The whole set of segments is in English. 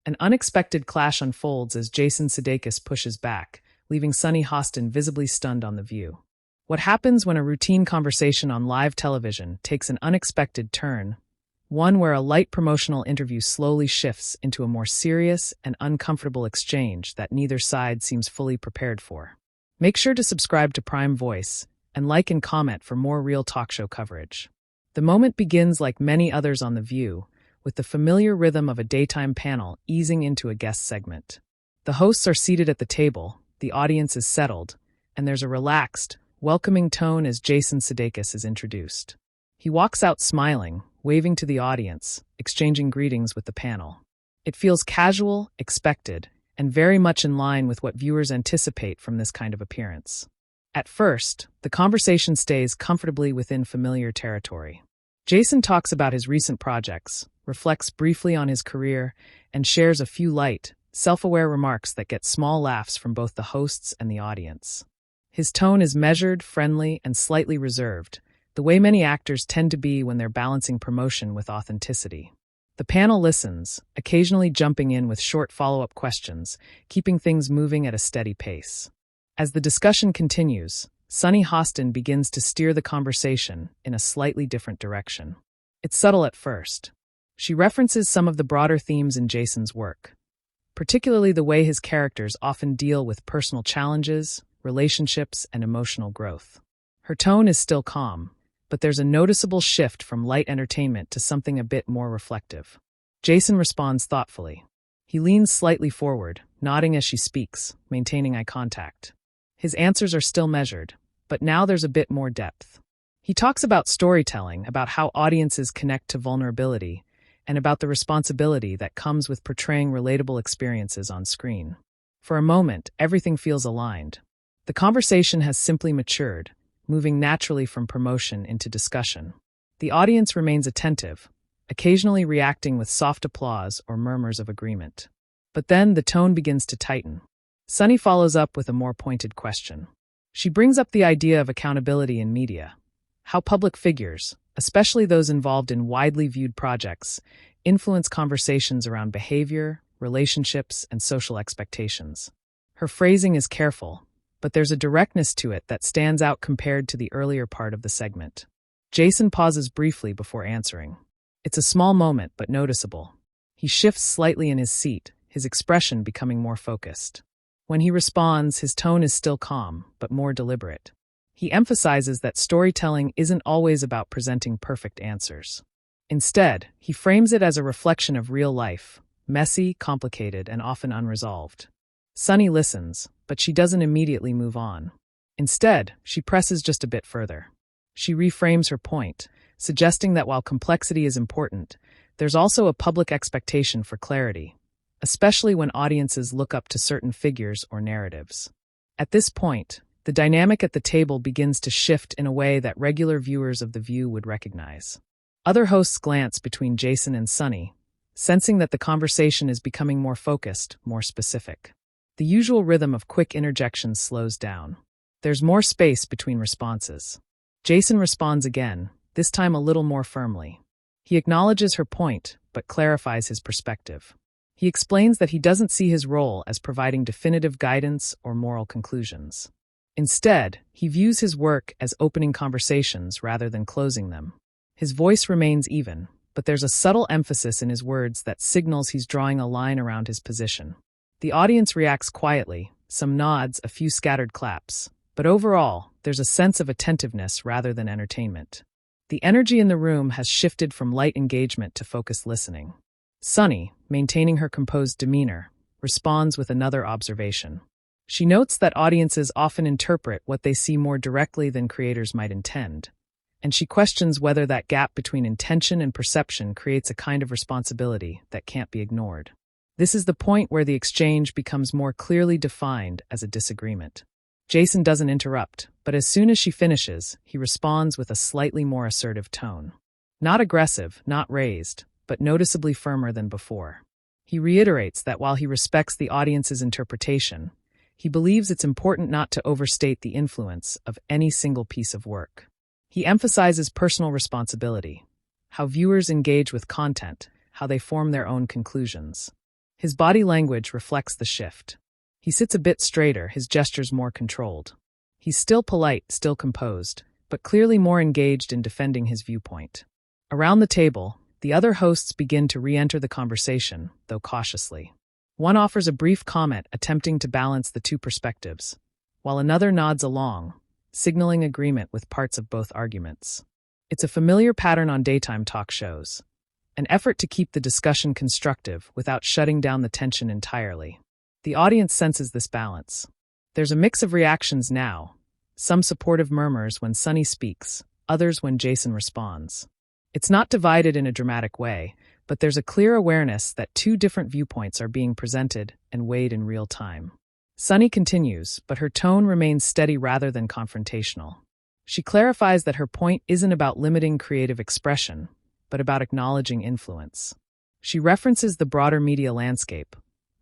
An unexpected clash unfolds as Jason Sudeikis pushes back, leaving Sunny Hostin visibly stunned on the view. What happens when a routine conversation on live television takes an unexpected turn? One where a light promotional interview slowly shifts into a more serious and uncomfortable exchange that neither side seems fully prepared for. Make sure to subscribe to Prime Voice and like and comment for more real talk show coverage. The moment begins like many others on The View, with the familiar rhythm of a daytime panel easing into a guest segment. The hosts are seated at the table, the audience is settled, and there's a relaxed, welcoming tone as Jason Sudeikis is introduced. He walks out smiling, waving to the audience, exchanging greetings with the panel. It feels casual, expected, and very much in line with what viewers anticipate from this kind of appearance. At first, the conversation stays comfortably within familiar territory. Jason talks about his recent projects, reflects briefly on his career, and shares a few light, self-aware remarks that get small laughs from both the hosts and the audience. His tone is measured, friendly, and slightly reserved, the way many actors tend to be when they're balancing promotion with authenticity. The panel listens, occasionally jumping in with short follow-up questions, keeping things moving at a steady pace. As the discussion continues, Sunny Hostin begins to steer the conversation in a slightly different direction. It's subtle at first. She references some of the broader themes in Jason's work, particularly the way his characters often deal with personal challenges, relationships, and emotional growth. Her tone is still calm, but there's a noticeable shift from light entertainment to something a bit more reflective. Jason responds thoughtfully. He leans slightly forward, nodding as she speaks, maintaining eye contact. His answers are still measured, but now there's a bit more depth. He talks about storytelling, about how audiences connect to vulnerability, and about the responsibility that comes with portraying relatable experiences on screen. For a moment, everything feels aligned. The conversation has simply matured, moving naturally from promotion into discussion. The audience remains attentive, occasionally reacting with soft applause or murmurs of agreement. But then the tone begins to tighten. Sunny follows up with a more pointed question. She brings up the idea of accountability in media, how public figures, especially those involved in widely viewed projects, influence conversations around behavior, relationships, and social expectations. Her phrasing is careful, but there's a directness to it that stands out compared to the earlier part of the segment. Jason pauses briefly before answering. It's a small moment, but noticeable. He shifts slightly in his seat, his expression becoming more focused. When he responds, his tone is still calm, but more deliberate. He emphasizes that storytelling isn't always about presenting perfect answers. Instead, he frames it as a reflection of real life, messy, complicated, and often unresolved. Sunny listens, but she doesn't immediately move on. Instead, she presses just a bit further. She reframes her point, suggesting that while complexity is important, there's also a public expectation for clarity, especially when audiences look up to certain figures or narratives. At this point, the dynamic at the table begins to shift in a way that regular viewers of The View would recognize. Other hosts glance between Jason and Sunny, sensing that the conversation is becoming more focused, more specific. The usual rhythm of quick interjections slows down. There's more space between responses. Jason responds again, this time a little more firmly. He acknowledges her point, but clarifies his perspective. He explains that he doesn't see his role as providing definitive guidance or moral conclusions. Instead, he views his work as opening conversations rather than closing them. His voice remains even, but there's a subtle emphasis in his words that signals he's drawing a line around his position. The audience reacts quietly, some nods, a few scattered claps, but overall, there's a sense of attentiveness rather than entertainment. The energy in the room has shifted from light engagement to focused listening. Sunny, maintaining her composed demeanor, responds with another observation. She notes that audiences often interpret what they see more directly than creators might intend, and she questions whether that gap between intention and perception creates a kind of responsibility that can't be ignored. This is the point where the exchange becomes more clearly defined as a disagreement. Jason doesn't interrupt, but as soon as she finishes, he responds with a slightly more assertive tone. Not aggressive, not raised, but noticeably firmer than before. He reiterates that while he respects the audience's interpretation, he believes it's important not to overstate the influence of any single piece of work. He emphasizes personal responsibility, how viewers engage with content, how they form their own conclusions. His body language reflects the shift. He sits a bit straighter, his gestures more controlled. He's still polite, still composed, but clearly more engaged in defending his viewpoint. Around the table, the other hosts begin to re-enter the conversation, though cautiously. One offers a brief comment attempting to balance the two perspectives, while another nods along, signaling agreement with parts of both arguments. It's a familiar pattern on daytime talk shows, an effort to keep the discussion constructive without shutting down the tension entirely. The audience senses this balance. There's a mix of reactions now, some supportive murmurs when Sunny speaks, others when Jason responds. It's not divided in a dramatic way, but there's a clear awareness that two different viewpoints are being presented and weighed in real time. Sunny continues, but her tone remains steady rather than confrontational. She clarifies that her point isn't about limiting creative expression, but about acknowledging influence. She references the broader media landscape,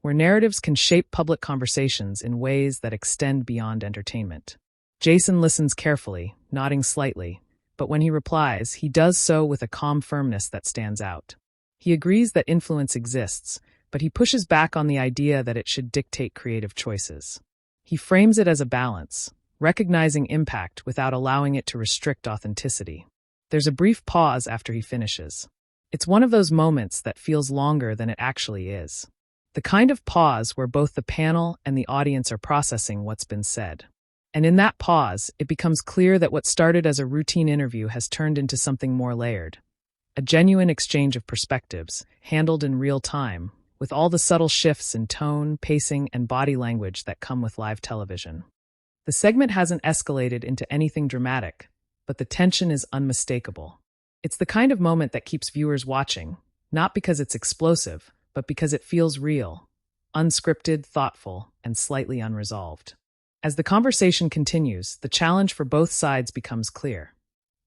where narratives can shape public conversations in ways that extend beyond entertainment. Jason listens carefully, nodding slightly, but when he replies, he does so with a calm firmness that stands out. He agrees that influence exists, but he pushes back on the idea that it should dictate creative choices. He frames it as a balance, recognizing impact without allowing it to restrict authenticity. There's a brief pause after he finishes. It's one of those moments that feels longer than it actually is. The kind of pause where both the panel and the audience are processing what's been said. And in that pause, it becomes clear that what started as a routine interview has turned into something more layered. A genuine exchange of perspectives, handled in real time, with all the subtle shifts in tone, pacing, and body language that come with live television. The segment hasn't escalated into anything dramatic, but the tension is unmistakable. It's the kind of moment that keeps viewers watching, not because it's explosive, but because it feels real, unscripted, thoughtful, and slightly unresolved. As the conversation continues, the challenge for both sides becomes clear.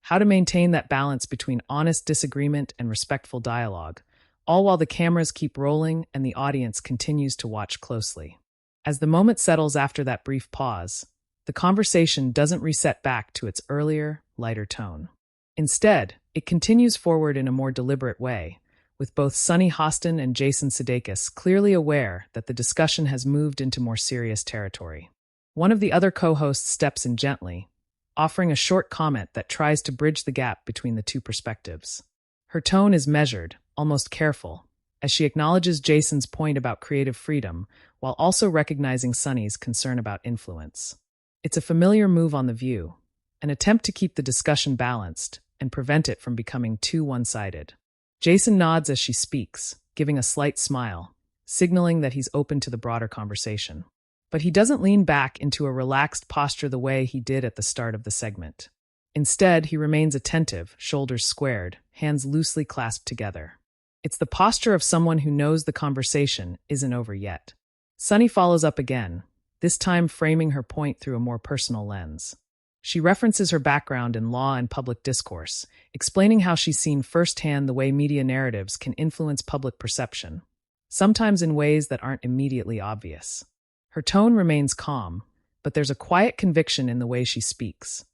How to maintain that balance between honest disagreement and respectful dialogue, all while the cameras keep rolling and the audience continues to watch closely. As the moment settles after that brief pause, the conversation doesn't reset back to its earlier, lighter tone. Instead, it continues forward in a more deliberate way, with both Sunny Hostin and Jason Sudeikis clearly aware that the discussion has moved into more serious territory. One of the other co-hosts steps in gently, offering a short comment that tries to bridge the gap between the two perspectives. Her tone is measured, almost careful, as she acknowledges Jason's point about creative freedom while also recognizing Sunny's concern about influence. It's a familiar move on The View, an attempt to keep the discussion balanced and prevent it from becoming too one-sided. Jason nods as she speaks, giving a slight smile, signaling that he's open to the broader conversation. But he doesn't lean back into a relaxed posture the way he did at the start of the segment. Instead, he remains attentive, shoulders squared, hands loosely clasped together. It's the posture of someone who knows the conversation isn't over yet. Sunny follows up again, this time framing her point through a more personal lens. She references her background in law and public discourse, explaining how she's seen firsthand the way media narratives can influence public perception, sometimes in ways that aren't immediately obvious. Her tone remains calm, but there's a quiet conviction in the way she speaks.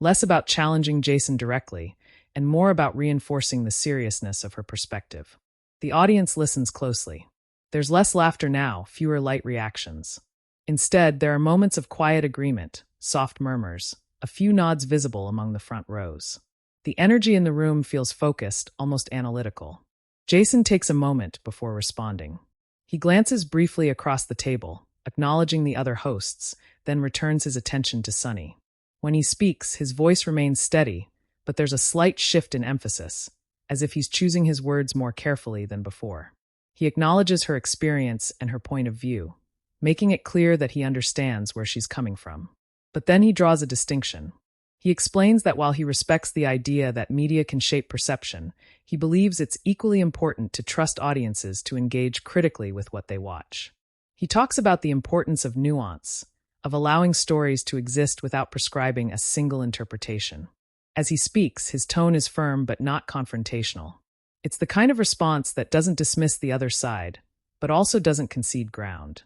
Less about challenging Jason directly, and more about reinforcing the seriousness of her perspective. The audience listens closely. There's less laughter now, fewer light reactions. Instead, there are moments of quiet agreement, soft murmurs, a few nods visible among the front rows. The energy in the room feels focused, almost analytical. Jason takes a moment before responding. He glances briefly across the table, acknowledging the other hosts, then returns his attention to Sunny. When he speaks, his voice remains steady, but there's a slight shift in emphasis, as if he's choosing his words more carefully than before. He acknowledges her experience and her point of view, making it clear that he understands where she's coming from. But then he draws a distinction. He explains that while he respects the idea that media can shape perception, he believes it's equally important to trust audiences to engage critically with what they watch. He talks about the importance of nuance, of allowing stories to exist without prescribing a single interpretation. As he speaks, his tone is firm but not confrontational. It's the kind of response that doesn't dismiss the other side, but also doesn't concede ground.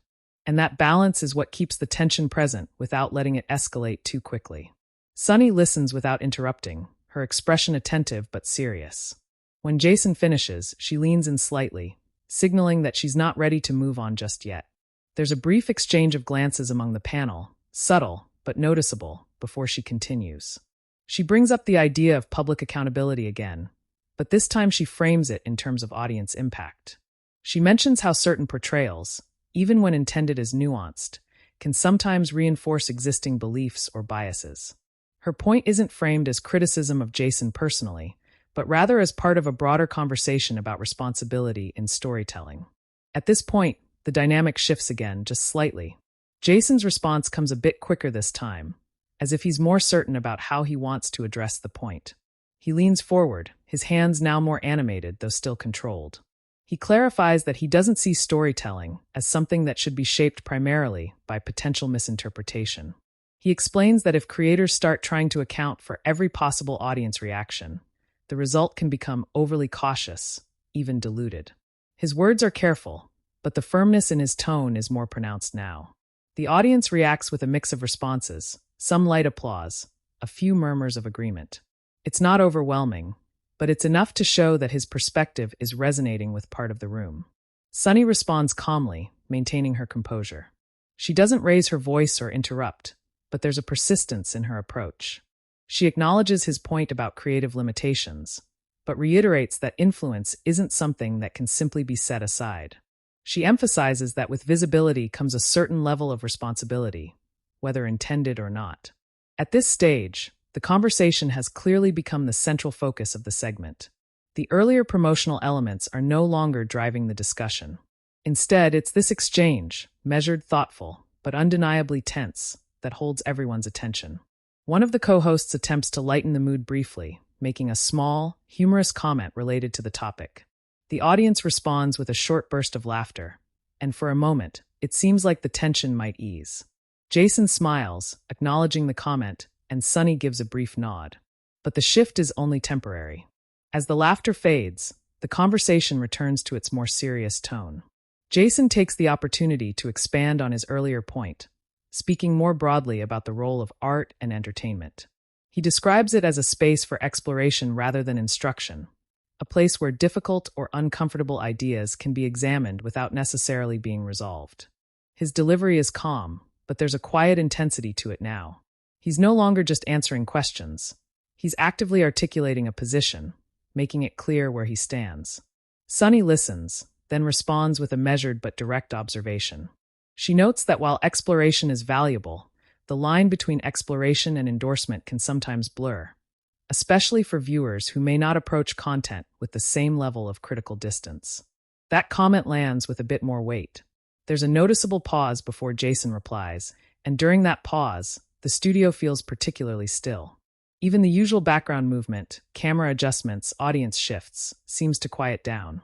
And that balance is what keeps the tension present without letting it escalate too quickly. Sunny listens without interrupting, her expression attentive but serious. When Jason finishes, she leans in slightly, signaling that she's not ready to move on just yet. There's a brief exchange of glances among the panel, subtle but noticeable, before she continues. She brings up the idea of public accountability again, but this time she frames it in terms of audience impact. She mentions how certain portrayals, even when intended as nuanced, can sometimes reinforce existing beliefs or biases. Her point isn't framed as criticism of Jason personally, but rather as part of a broader conversation about responsibility in storytelling. At this point, the dynamic shifts again, just slightly. Jason's response comes a bit quicker this time, as if he's more certain about how he wants to address the point. He leans forward, his hands now more animated, though still controlled. He clarifies that he doesn't see storytelling as something that should be shaped primarily by potential misinterpretation. He explains that if creators start trying to account for every possible audience reaction, the result can become overly cautious, even diluted. His words are careful, but the firmness in his tone is more pronounced now. The audience reacts with a mix of responses, some light applause, a few murmurs of agreement. It's not overwhelming, but it's enough to show that his perspective is resonating with part of the room. Sunny responds calmly, maintaining her composure. She doesn't raise her voice or interrupt, but there's a persistence in her approach. She acknowledges his point about creative limitations, but reiterates that influence isn't something that can simply be set aside. She emphasizes that with visibility comes a certain level of responsibility, whether intended or not. At this stage, the conversation has clearly become the central focus of the segment. The earlier promotional elements are no longer driving the discussion. Instead, it's this exchange, measured, thoughtful, but undeniably tense, that holds everyone's attention. One of the co-hosts attempts to lighten the mood briefly, making a small, humorous comment related to the topic. The audience responds with a short burst of laughter, and for a moment, it seems like the tension might ease. Jason smiles, acknowledging the comment, and Sunny gives a brief nod. But the shift is only temporary. As the laughter fades, the conversation returns to its more serious tone. Jason takes the opportunity to expand on his earlier point, speaking more broadly about the role of art and entertainment. He describes it as a space for exploration rather than instruction, a place where difficult or uncomfortable ideas can be examined without necessarily being resolved. His delivery is calm, but there's a quiet intensity to it now. He's no longer just answering questions. He's actively articulating a position, making it clear where he stands. Sunny listens, then responds with a measured but direct observation. She notes that while exploration is valuable, the line between exploration and endorsement can sometimes blur, especially for viewers who may not approach content with the same level of critical distance. That comment lands with a bit more weight. There's a noticeable pause before Jason replies, and during that pause, the studio feels particularly still. Even the usual background movement, camera adjustments, audience shifts, seems to quiet down.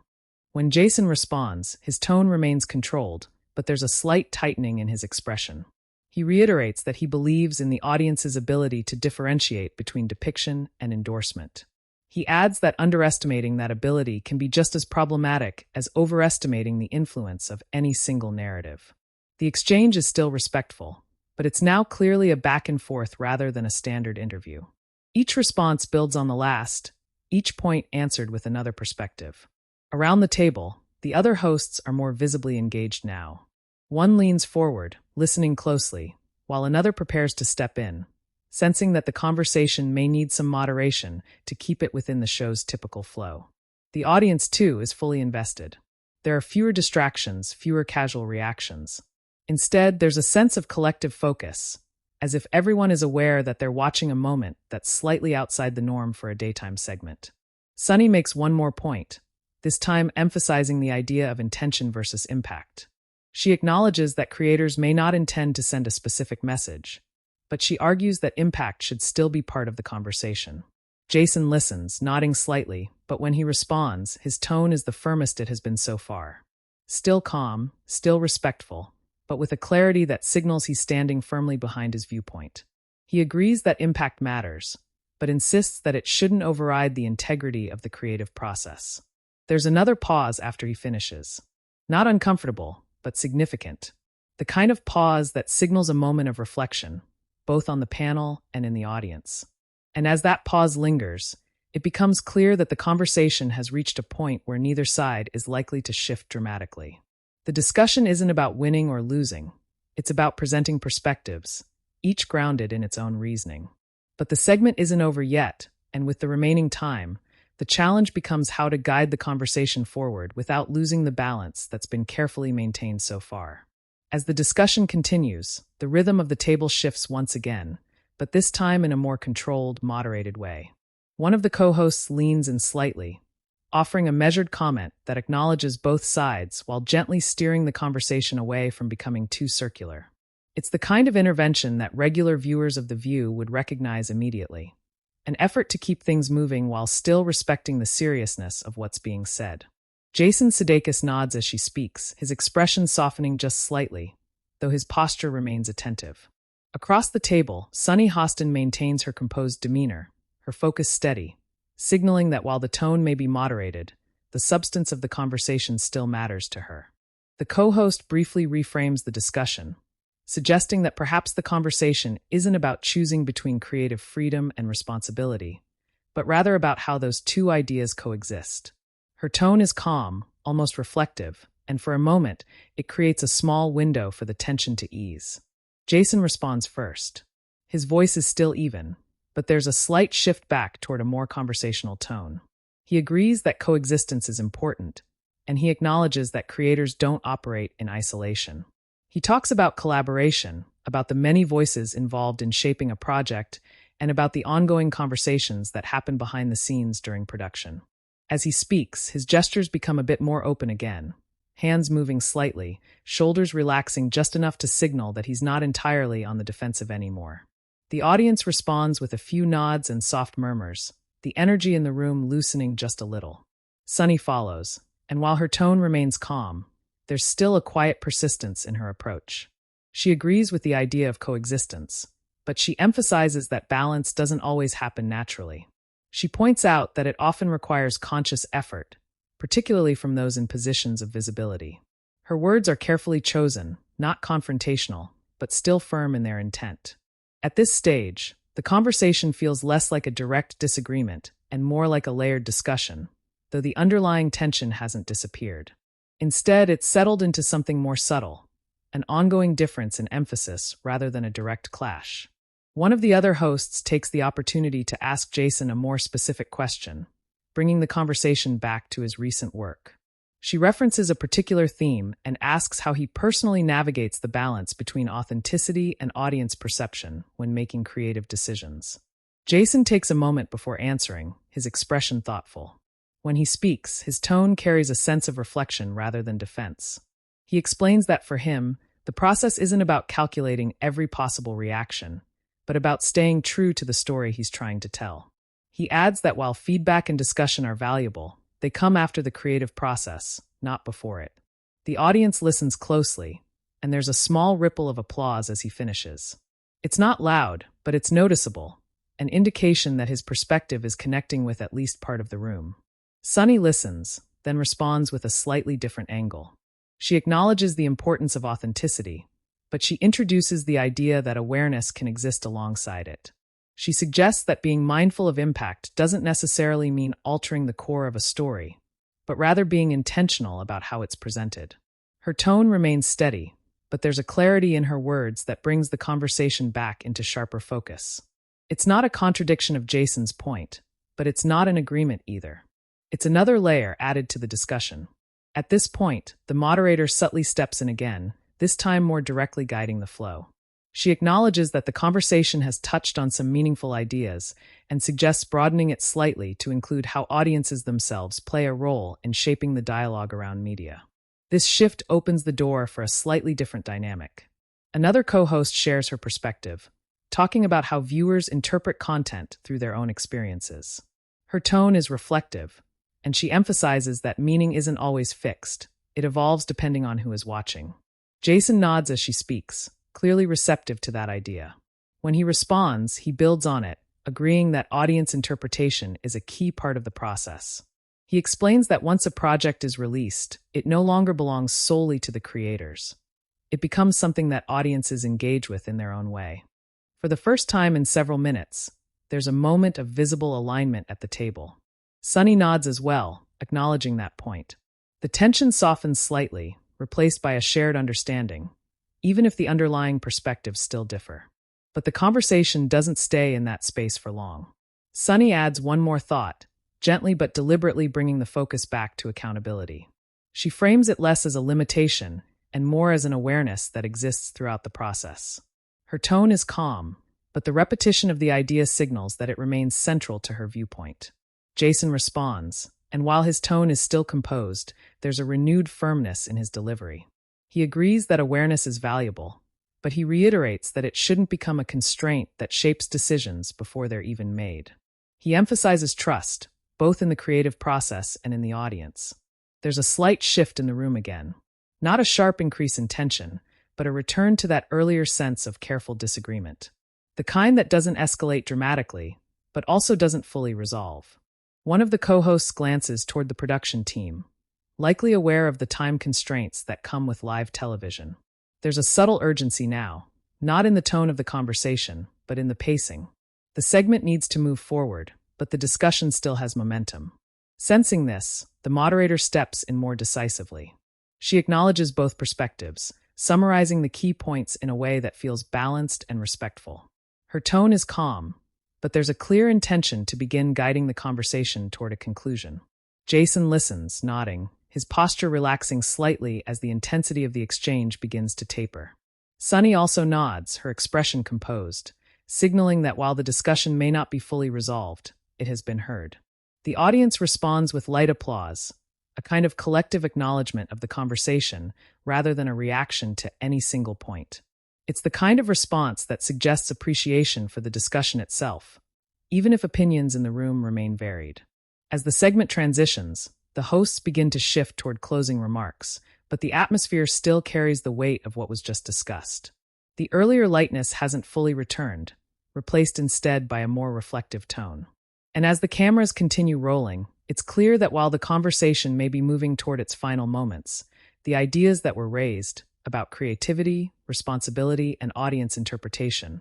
When Jason responds, his tone remains controlled, but there's a slight tightening in his expression. He reiterates that he believes in the audience's ability to differentiate between depiction and endorsement. He adds that underestimating that ability can be just as problematic as overestimating the influence of any single narrative. The exchange is still respectful, but it's now clearly a back and forth rather than a standard interview. Each response builds on the last, each point answered with another perspective. Around the table, the other hosts are more visibly engaged now. One leans forward, listening closely, while another prepares to step in, sensing that the conversation may need some moderation to keep it within the show's typical flow. The audience, too, is fully invested. There are fewer distractions, fewer casual reactions. Instead, there's a sense of collective focus, as if everyone is aware that they're watching a moment that's slightly outside the norm for a daytime segment. Sunny makes one more point, this time emphasizing the idea of intention versus impact. She acknowledges that creators may not intend to send a specific message, but she argues that impact should still be part of the conversation. Jason listens, nodding slightly, but when he responds, his tone is the firmest it has been so far. Still calm, still respectful, but with a clarity that signals he's standing firmly behind his viewpoint. He agrees that impact matters, but insists that it shouldn't override the integrity of the creative process. There's another pause after he finishes. Not uncomfortable, but significant. The kind of pause that signals a moment of reflection, both on the panel and in the audience. And as that pause lingers, It becomes clear that the conversation has reached a point where neither side is likely to shift dramatically. The discussion isn't about winning or losing. It's about presenting perspectives, each grounded in its own reasoning. But the segment isn't over yet, and with the remaining time, the challenge becomes how to guide the conversation forward without losing the balance that's been carefully maintained so far. As the discussion continues, the rhythm of the table shifts once again, but this time in a more controlled, moderated way. One of the co-hosts leans in slightly, offering a measured comment that acknowledges both sides while gently steering the conversation away from becoming too circular. It's the kind of intervention that regular viewers of The View would recognize immediately. An effort to keep things moving while still respecting the seriousness of what's being said. Jason Sudeikis nods as she speaks, his expression softening just slightly, though his posture remains attentive. Across the table, Sunny Hostin maintains her composed demeanor, her focus steady, signaling that while the tone may be moderated, the substance of the conversation still matters to her. The co-host briefly reframes the discussion, suggesting that perhaps the conversation isn't about choosing between creative freedom and responsibility, but rather about how those two ideas coexist. Her tone is calm, almost reflective, and for a moment, it creates a small window for the tension to ease. Jason responds first. His voice is still even, but there's a slight shift back toward a more conversational tone. He agrees that coexistence is important, and he acknowledges that creators don't operate in isolation. He talks about collaboration, about the many voices involved in shaping a project, and about the ongoing conversations that happen behind the scenes during production. As he speaks, his gestures become a bit more open again, hands moving slightly, shoulders relaxing just enough to signal that he's not entirely on the defensive anymore. The audience responds with a few nods and soft murmurs, the energy in the room loosening just a little. Sunny follows, and while her tone remains calm, there's still a quiet persistence in her approach. She agrees with the idea of coexistence, but she emphasizes that balance doesn't always happen naturally. She points out that it often requires conscious effort, particularly from those in positions of visibility. Her words are carefully chosen, not confrontational, but still firm in their intent. At this stage, the conversation feels less like a direct disagreement and more like a layered discussion, though the underlying tension hasn't disappeared. Instead, it's settled into something more subtle, an ongoing difference in emphasis rather than a direct clash. One of the other hosts takes the opportunity to ask Jason a more specific question, bringing the conversation back to his recent work. She references a particular theme and asks how he personally navigates the balance between authenticity and audience perception when making creative decisions. Jason takes a moment before answering, his expression thoughtful. When he speaks, his tone carries a sense of reflection rather than defense. He explains that for him, the process isn't about calculating every possible reaction, but about staying true to the story he's trying to tell. He adds that while feedback and discussion are valuable, they come after the creative process, not before it. The audience listens closely, and there's a small ripple of applause as he finishes. It's not loud, but it's noticeable, an indication that his perspective is connecting with at least part of the room. Sunny listens, then responds with a slightly different angle. She acknowledges the importance of authenticity, but she introduces the idea that awareness can exist alongside it. She suggests that being mindful of impact doesn't necessarily mean altering the core of a story, but rather being intentional about how it's presented. Her tone remains steady, but there's a clarity in her words that brings the conversation back into sharper focus. It's not a contradiction of Jason's point, but it's not an agreement either. It's another layer added to the discussion. At this point, the moderator subtly steps in again, this time more directly guiding the flow. She acknowledges that the conversation has touched on some meaningful ideas and suggests broadening it slightly to include how audiences themselves play a role in shaping the dialogue around media. This shift opens the door for a slightly different dynamic. Another co-host shares her perspective, talking about how viewers interpret content through their own experiences. Her tone is reflective, and she emphasizes that meaning isn't always fixed. It evolves depending on who is watching. Jason nods as she speaks, clearly receptive to that idea. When he responds, he builds on it, agreeing that audience interpretation is a key part of the process. He explains that once a project is released, it no longer belongs solely to the creators. It becomes something that audiences engage with in their own way. For the first time in several minutes, There's a moment of visible alignment at the table. Sunny nods as well, acknowledging that point. The tension softens slightly, replaced by a shared understanding, even if the underlying perspectives still differ. But the conversation doesn't stay in that space for long. Sunny adds one more thought, gently but deliberately bringing the focus back to accountability. She frames it less as a limitation and more as an awareness that exists throughout the process. Her tone is calm, but the repetition of the idea signals that it remains central to her viewpoint. Jason responds, and while his tone is still composed, there's a renewed firmness in his delivery. He agrees that awareness is valuable, but he reiterates that it shouldn't become a constraint that shapes decisions before they're even made. He emphasizes trust, both in the creative process and in the audience. There's a slight shift in the room again. Not a sharp increase in tension, but a return to that earlier sense of careful disagreement. The kind that doesn't escalate dramatically, but also doesn't fully resolve. One of the co-hosts glances toward the production team, likely aware of the time constraints that come with live television. There's a subtle urgency now, not in the tone of the conversation, but in the pacing. The segment needs to move forward, but the discussion still has momentum. Sensing this, the moderator steps in more decisively. She acknowledges both perspectives, summarizing the key points in a way that feels balanced and respectful. Her tone is calm, but there's a clear intention to begin guiding the conversation toward a conclusion. Jason listens, nodding, his posture relaxing slightly as the intensity of the exchange begins to taper. Sunny also nods, her expression composed, signaling that while the discussion may not be fully resolved, it has been heard. The audience responds with light applause, a kind of collective acknowledgement of the conversation rather than a reaction to any single point. It's the kind of response that suggests appreciation for the discussion itself, even if opinions in the room remain varied. As the segment transitions, the hosts begin to shift toward closing remarks, but the atmosphere still carries the weight of what was just discussed. The earlier lightness hasn't fully returned, replaced instead by a more reflective tone. And as the cameras continue rolling, it's clear that while the conversation may be moving toward its final moments, the ideas that were raised about creativity, responsibility, and audience interpretation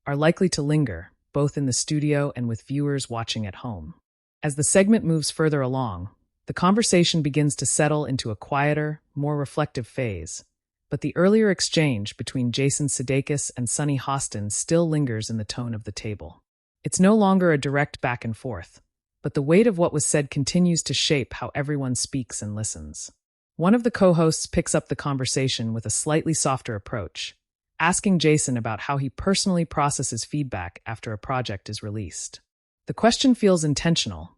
are likely to linger, both in the studio and with viewers watching at home. As the segment moves further along, the conversation begins to settle into a quieter, more reflective phase, but the earlier exchange between Jason Sudeikis and Sunny Hostin still lingers in the tone of the table. It's no longer a direct back and forth, but the weight of what was said continues to shape how everyone speaks and listens. One of the co-hosts picks up the conversation with a slightly softer approach, asking Jason about how he personally processes feedback after a project is released. The question feels intentional,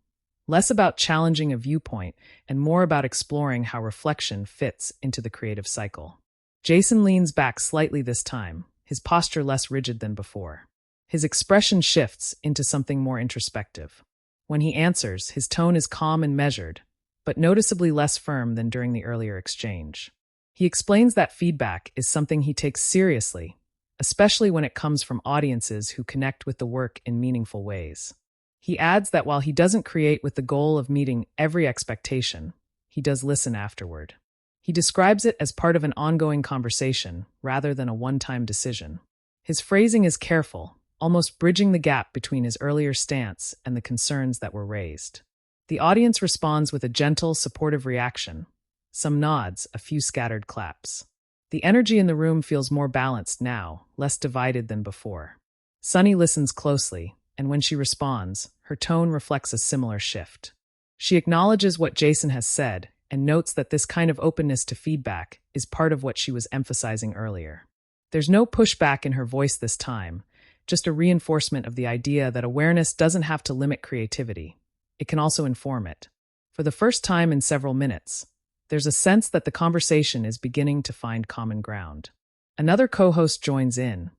less about challenging a viewpoint and more about exploring how reflection fits into the creative cycle. Jason leans back slightly this time, his posture less rigid than before. His expression shifts into something more introspective. When he answers, his tone is calm and measured, but noticeably less firm than during the earlier exchange. He explains that feedback is something he takes seriously, especially when it comes from audiences who connect with the work in meaningful ways. He adds that while he doesn't create with the goal of meeting every expectation, he does listen afterward. He describes it as part of an ongoing conversation rather than a one-time decision. His phrasing is careful, almost bridging the gap between his earlier stance and the concerns that were raised. The audience responds with a gentle, supportive reaction. Some nods, a few scattered claps. The energy in the room feels more balanced now, less divided than before. Sunny listens closely, and when she responds, her tone reflects a similar shift. She acknowledges what Jason has said and notes that this kind of openness to feedback is part of what she was emphasizing earlier. There's no pushback in her voice this time, just a reinforcement of the idea that awareness doesn't have to limit creativity. It can also inform it. For the first time in several minutes, there's a sense that the conversation is beginning to find common ground. Another co-host joins in,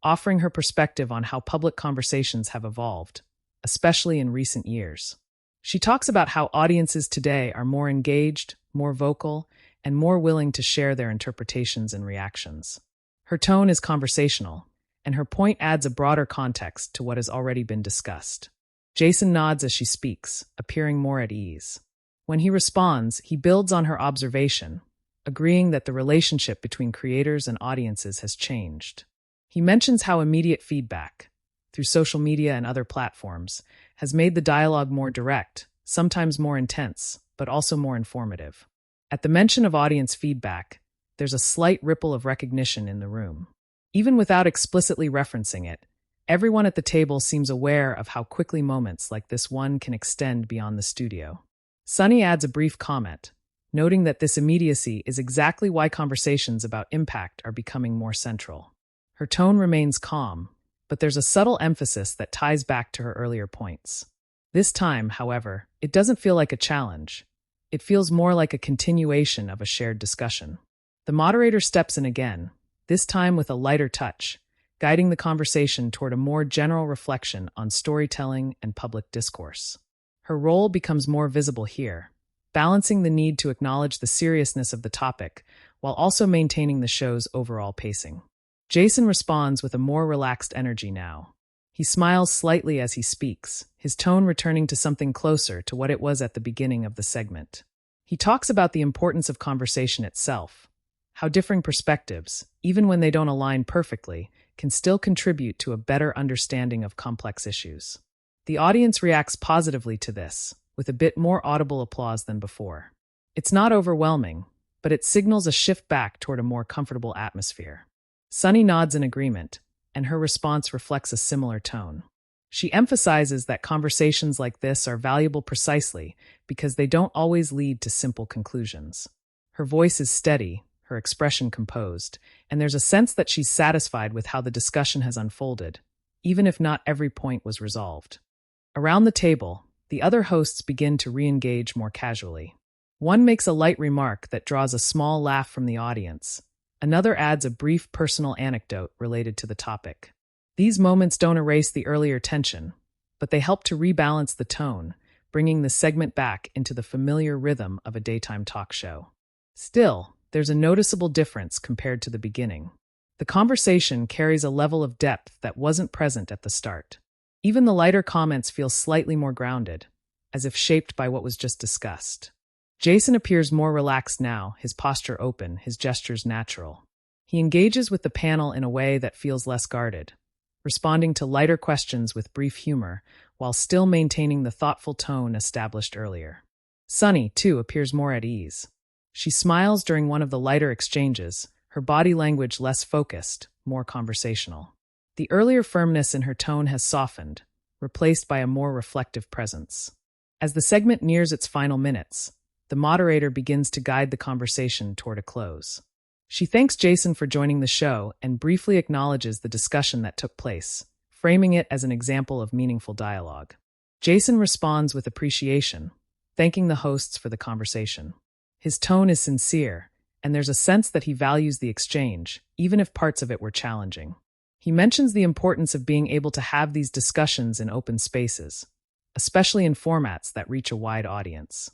offering her perspective on how public conversations have evolved, especially in recent years. She talks about how audiences today are more engaged, more vocal, and more willing to share their interpretations and reactions. Her tone is conversational, and her point adds a broader context to what has already been discussed. Jason nods as she speaks, appearing more at ease. When he responds, he builds on her observation, agreeing that the relationship between creators and audiences has changed. He mentions how immediate feedback, through social media and other platforms, has made the dialogue more direct, sometimes more intense, but also more informative. At the mention of audience feedback, there's a slight ripple of recognition in the room. Even without explicitly referencing it, everyone at the table seems aware of how quickly moments like this one can extend beyond the studio. Sunny adds a brief comment, noting that this immediacy is exactly why conversations about impact are becoming more central. Her tone remains calm, but there's a subtle emphasis that ties back to her earlier points. This time, however, it doesn't feel like a challenge. It feels more like a continuation of a shared discussion. The moderator steps in again, this time with a lighter touch, guiding the conversation toward a more general reflection on storytelling and public discourse. Her role becomes more visible here, balancing the need to acknowledge the seriousness of the topic while also maintaining the show's overall pacing. Jason responds with a more relaxed energy now. He smiles slightly as he speaks, his tone returning to something closer to what it was at the beginning of the segment. He talks about the importance of conversation itself, how differing perspectives, even when they don't align perfectly, can still contribute to a better understanding of complex issues. The audience reacts positively to this, with a bit more audible applause than before. It's not overwhelming, but it signals a shift back toward a more comfortable atmosphere. Sunny nods in agreement, and her response reflects a similar tone. She emphasizes that conversations like this are valuable precisely because they don't always lead to simple conclusions. Her voice is steady, her expression composed, and there's a sense that she's satisfied with how the discussion has unfolded, even if not every point was resolved. Around the table, the other hosts begin to re-engage more casually. One makes a light remark that draws a small laugh from the audience. Another adds a brief personal anecdote related to the topic. These moments don't erase the earlier tension, but they help to rebalance the tone, bringing the segment back into the familiar rhythm of a daytime talk show. Still, there's a noticeable difference compared to the beginning. The conversation carries a level of depth that wasn't present at the start. Even the lighter comments feel slightly more grounded, as if shaped by what was just discussed. Jason appears more relaxed now, his posture open, his gestures natural. He engages with the panel in a way that feels less guarded, responding to lighter questions with brief humor, while still maintaining the thoughtful tone established earlier. Sunny, too, appears more at ease. She smiles during one of the lighter exchanges, her body language less focused, more conversational. The earlier firmness in her tone has softened, replaced by a more reflective presence. As the segment nears its final minutes, the moderator begins to guide the conversation toward a close. She thanks Jason for joining the show and briefly acknowledges the discussion that took place, framing it as an example of meaningful dialogue. Jason responds with appreciation, thanking the hosts for the conversation. His tone is sincere, and there's a sense that he values the exchange, even if parts of it were challenging. He mentions the importance of being able to have these discussions in open spaces, especially in formats that reach a wide audience.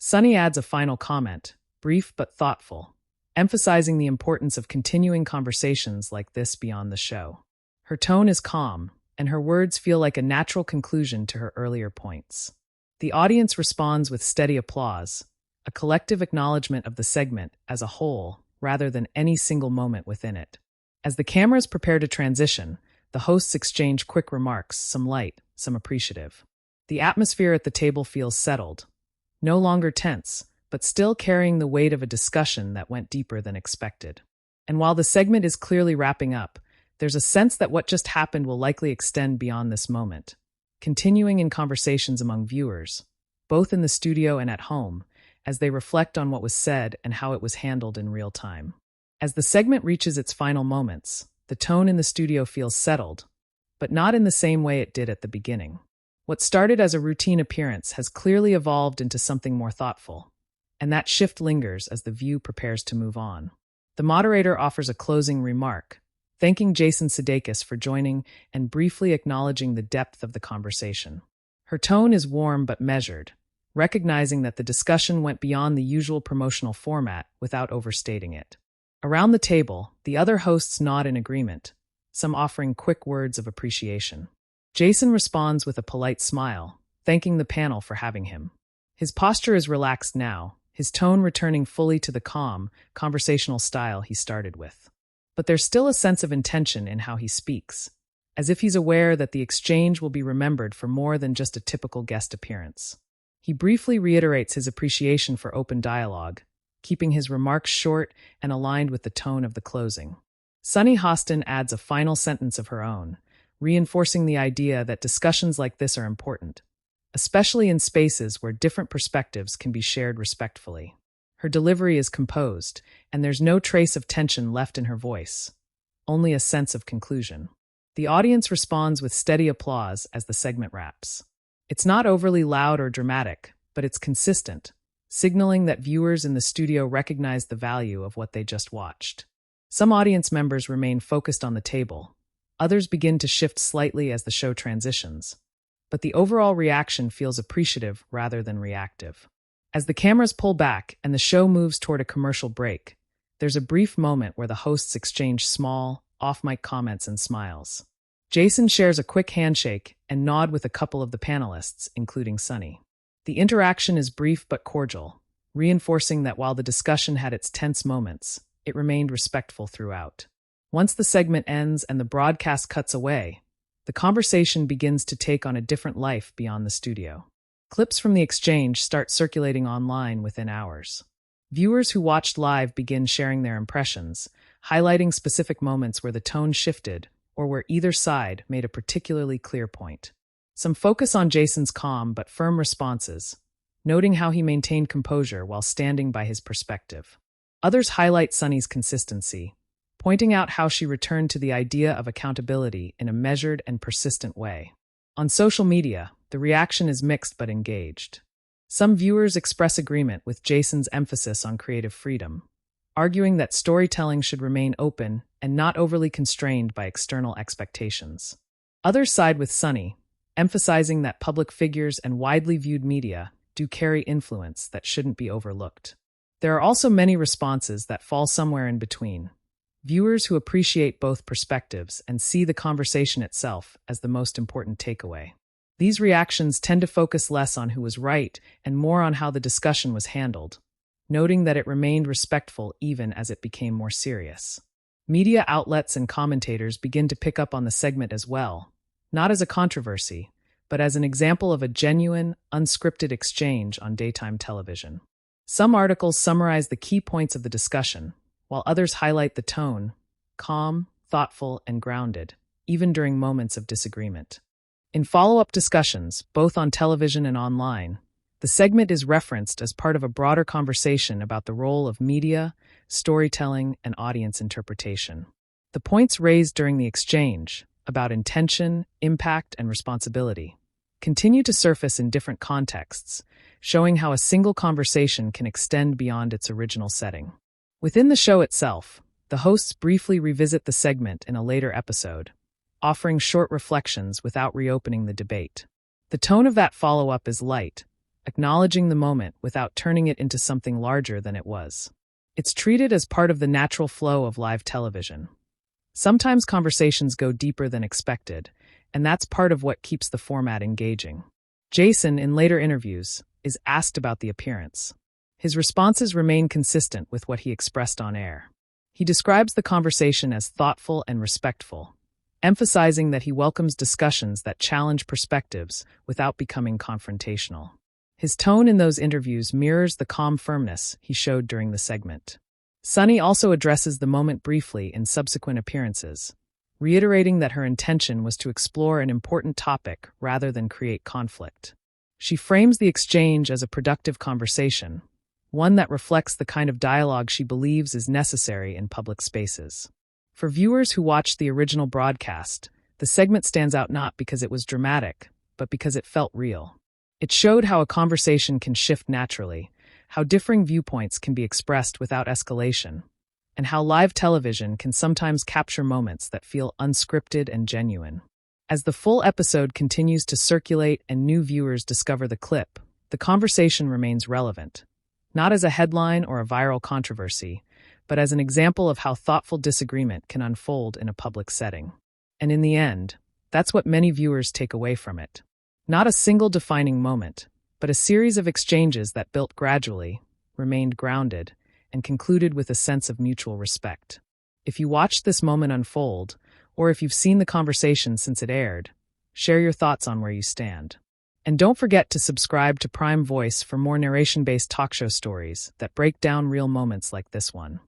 Sunny adds a final comment, brief but thoughtful, emphasizing the importance of continuing conversations like this beyond the show. Her tone is calm, and her words feel like a natural conclusion to her earlier points. The audience responds with steady applause, a collective acknowledgement of the segment as a whole rather than any single moment within it. As the cameras prepare to transition, the hosts exchange quick remarks, some light, some appreciative. The atmosphere at the table feels settled, no longer tense, but still carrying the weight of a discussion that went deeper than expected. And while the segment is clearly wrapping up, there's a sense that what just happened will likely extend beyond this moment, continuing in conversations among viewers, both in the studio and at home, as they reflect on what was said and how it was handled in real time. As the segment reaches its final moments, the tone in the studio feels settled, but not in the same way it did at the beginning. What started as a routine appearance has clearly evolved into something more thoughtful, and that shift lingers as the view prepares to move on. The moderator offers a closing remark, thanking Jason Sudeikis for joining and briefly acknowledging the depth of the conversation. Her tone is warm but measured, recognizing that the discussion went beyond the usual promotional format without overstating it. Around the table, the other hosts nod in agreement, some offering quick words of appreciation. Jason responds with a polite smile, thanking the panel for having him. His posture is relaxed now, his tone returning fully to the calm, conversational style he started with. But there's still a sense of intention in how he speaks, as if he's aware that the exchange will be remembered for more than just a typical guest appearance. He briefly reiterates his appreciation for open dialogue, keeping his remarks short and aligned with the tone of the closing. Sunny Hostin adds a final sentence of her own, reinforcing the idea that discussions like this are important, especially in spaces where different perspectives can be shared respectfully. Her delivery is composed, and there's no trace of tension left in her voice, only a sense of conclusion. The audience responds with steady applause as the segment wraps. It's not overly loud or dramatic, but it's consistent, signaling that viewers in the studio recognize the value of what they just watched. Some audience members remain focused on the table. Others begin to shift slightly as the show transitions. But the overall reaction feels appreciative rather than reactive. As the cameras pull back and the show moves toward a commercial break, there's a brief moment where the hosts exchange small, off-mic comments and smiles. Jason shares a quick handshake and nod with a couple of the panelists, including Sunny. The interaction is brief but cordial, reinforcing that while the discussion had its tense moments, it remained respectful throughout. Once the segment ends and the broadcast cuts away, the conversation begins to take on a different life beyond the studio. Clips from the exchange start circulating online within hours. Viewers who watched live begin sharing their impressions, highlighting specific moments where the tone shifted or where either side made a particularly clear point. Some focus on Jason's calm but firm responses, noting how he maintained composure while standing by his perspective. Others highlight Sunny's consistency, pointing out how she returned to the idea of accountability in a measured and persistent way. On social media, the reaction is mixed but engaged. Some viewers express agreement with Jason's emphasis on creative freedom, arguing that storytelling should remain open and not overly constrained by external expectations. Others side with Sunny, emphasizing that public figures and widely viewed media do carry influence that shouldn't be overlooked. There are also many responses that fall somewhere in between. Viewers who appreciate both perspectives and see the conversation itself as the most important takeaway. These reactions tend to focus less on who was right and more on how the discussion was handled, noting that it remained respectful even as it became more serious. Media outlets and commentators begin to pick up on the segment as well, not as a controversy, but as an example of a genuine, unscripted exchange on daytime television. Some articles summarize the key points of the discussion, while others highlight the tone, calm, thoughtful, and grounded, even during moments of disagreement. In follow-up discussions, both on television and online, the segment is referenced as part of a broader conversation about the role of media, storytelling, and audience interpretation. The points raised during the exchange, about intention, impact, and responsibility, continue to surface in different contexts, showing how a single conversation can extend beyond its original setting. Within the show itself, the hosts briefly revisit the segment in a later episode, offering short reflections without reopening the debate. The tone of that follow-up is light, acknowledging the moment without turning it into something larger than it was. It's treated as part of the natural flow of live television. Sometimes conversations go deeper than expected, and that's part of what keeps the format engaging. Jason, in later interviews, is asked about the appearance. His responses remain consistent with what he expressed on air. He describes the conversation as thoughtful and respectful, emphasizing that he welcomes discussions that challenge perspectives without becoming confrontational. His tone in those interviews mirrors the calm firmness he showed during the segment. Sunny also addresses the moment briefly in subsequent appearances, reiterating that her intention was to explore an important topic rather than create conflict. She frames the exchange as a productive conversation, one that reflects the kind of dialogue she believes is necessary in public spaces. For viewers who watched the original broadcast, the segment stands out not because it was dramatic, but because it felt real. It showed how a conversation can shift naturally, how differing viewpoints can be expressed without escalation, and how live television can sometimes capture moments that feel unscripted and genuine. As the full episode continues to circulate and new viewers discover the clip, the conversation remains relevant, not as a headline or a viral controversy, but as an example of how thoughtful disagreement can unfold in a public setting. And in the end, that's what many viewers take away from it. Not a single defining moment, but a series of exchanges that built gradually, remained grounded, and concluded with a sense of mutual respect. If you watched this moment unfold, or if you've seen the conversation since it aired, share your thoughts on where you stand. And don't forget to subscribe to Prime Voice for more narration-based talk show stories that break down real moments like this one.